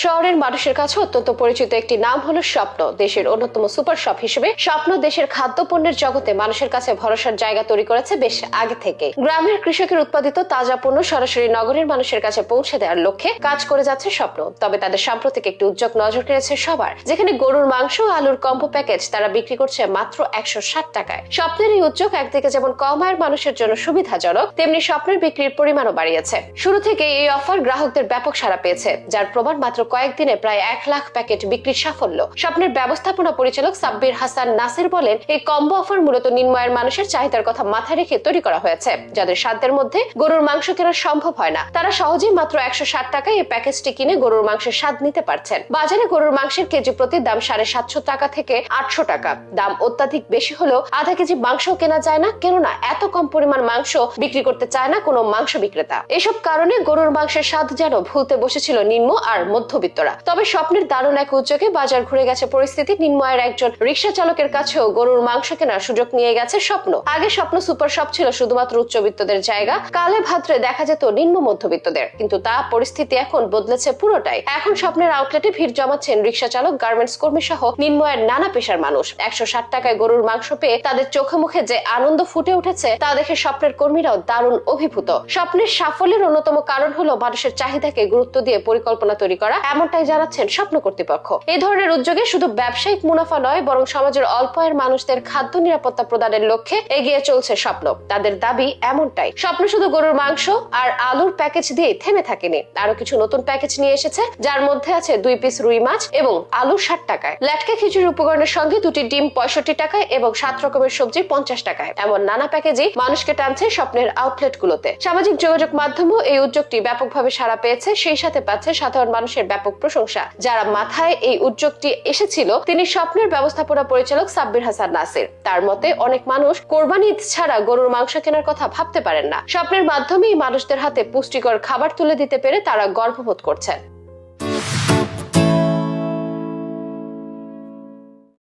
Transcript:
শহরের মানুষের কাছে অত্যন্ত পরিচিত একটি নাম হলো স্বপ্ন। দেশের অন্যতম সুপার শপ হিসেবে স্বপ্ন দেশের খাদ্যপণ্যের জগতে মানুষের কাছে ভরসার জায়গা তৈরি করেছে বেশ আগে থেকে। গ্রামের কৃষকের উৎপাদিত তাজা পণ্য সরাসরি নগরের মানুষের কাছে পৌঁছে দেওয়ার লক্ষ্যে কাজ করে যাচ্ছে স্বপ্ন। তবে তাদের সাম্প্রতিক একটি উদ্যোগ নজর কেড়েছে সবার, যেখানে গরুর মাংস ও আলুর কম্বো প্যাকেজ তারা বিক্রি করছে মাত্র 160 টাকায়। স্বপ্নের এই উদ্যোগ একদিকে যেমন কম আয়ের মানুষের জন্য সুবিধাজনক, তেমনি স্বপ্নের বিক্রির পরিমাণও বাড়িয়েছে। শুরু থেকে এই অফার গ্রাহকদের ব্যাপক সাড়া পেয়েছে, যার প্রমাণ মাত্র কয়েকদিনে প্রায় 1 লাখ প্যাকেট বিক্রির সাফল্য। স্বপ্নের ব্যবস্থাপনা পরিচালক সাব্বির হাসান নাসির বলেন, এই কম্বো অফার মূলত নিম্ন আয়ের মানুষের চাহিদার কথা মাথায় রেখে তৈরি করা হয়েছে, যাদের সাধ্যের মধ্যে গরুর মাংস কেনা সম্ভব হয় না। তারা সহজেই মাত্র 160 টাকায় এই প্যাকেজটি কিনে গরুর মাংসের স্বাদ নিতে পারছেন। বাজারে গরুর মাংসের কেজি প্রতি দাম 750 টাকা থেকে 800 টাকা। দাম অত্যাধিক বেশি হলেও আধা কেজি মাংস কেনা যায় না, কেননা এত কম পরিমাণ মাংস বিক্রি করতে চায় না কোনো মাংস বিক্রেতা। এসব কারণে গরুর মাংসের স্বাদ যেন ভুলতে বসেছিল নিম্ন আর মধ্যবিত্তরা। তবে স্বপ্নের দারুণ এক উদ্যোগে বাজার ঘুরে গেছে পরিস্থিতি। নিম্ন আয়ের একজন রিকশা চালকের কাছেও গরুর মাংস কেনার সুযোগ নিয়ে গেছে স্বপ্ন। আগে স্বপ্ন সুপার শপ ছিল শুধুমাত্র উচ্চবিত্তদের জায়গা, কালে ভাদ্রে দেখা যেত নিম্ন মধ্যবিত্তদের, কিন্তু তা পরিস্থিতি এখন বদলেছে পুরোটাই। এখন স্বপ্নের আউটলেটে ভিড় জমাচ্ছেন রিকশা চালক, গার্মেন্টস কর্মী সহ নিম্ন আয়ের নানা পেশার মানুষ। 160 টাকায় গরুর মাংস পেয়ে তাদের চোখে মুখে যে আনন্দ ফুটে উঠেছে তা দেখে স্বপ্নের কর্মীরাও দারুণ অভিভূত। স্বপ্নের সাফল্যের অন্যতম কারণ হলো মানুষের চাহিদাকে গুরুত্ব দিয়ে পরিকল্পনা তৈরি করা, এমনটাই জানাচ্ছেন স্বপ্ন কর্তৃপক্ষ। এই ধরনের উদ্যোগে শুধু ব্যবসায়িক মুনাফা নয়, বরং সমাজের অল্প আয়ের মানুষদের খাদ্য নিরাপত্তা প্রদানের লক্ষ্যে এগিয়ে চলছে স্বপ্ন। তাদের দাবি এমনটাই। স্বপ্ন শুধু গরুর মাংস আর আলুর প্যাকেজ দিয়ে থেমে থাকেনি, আরো কিছু নতুন প্যাকেজ নিয়ে এসেছে, যার মধ্যে আছে 2 পিস রুই মাছ এবং আলু 60 টাকায়, ল্যাটকা খিচুড়ি উপকরণের সঙ্গে 2টি ডিম 65 টাকায় এবং 7 রকমের সবজি 50 টাকায়। এমন নানা প্যাকেজই মানুষকে টানছে স্বপ্নের আউটলেট গুলোতে। সামাজিক যোগাযোগ মাধ্যমেও এই উদ্যোগটি ব্যাপকভাবে সাড়া পেয়েছে, সেই সাথে পাচ্ছে সাধারণ মানুষের ব্যাপক প্রশংসা। যারা মাথায় এই উদ্যোগটি এসেছিল তিনি স্বপ্নের ব্যবস্থাপনা পরিচালক সাব্বির হাসান নাসির। তার মতে, অনেক মানুষ কোরবানি ঈদ ছাড়া গরুর মাংস কেনার কথা ভাবতে পারেন না। স্বপ্নের মাধ্যমেই মানুষদের হাতে পুষ্টিকর খাবার তুলে দিতে পেরে তারা গর্ববোধ করছেন।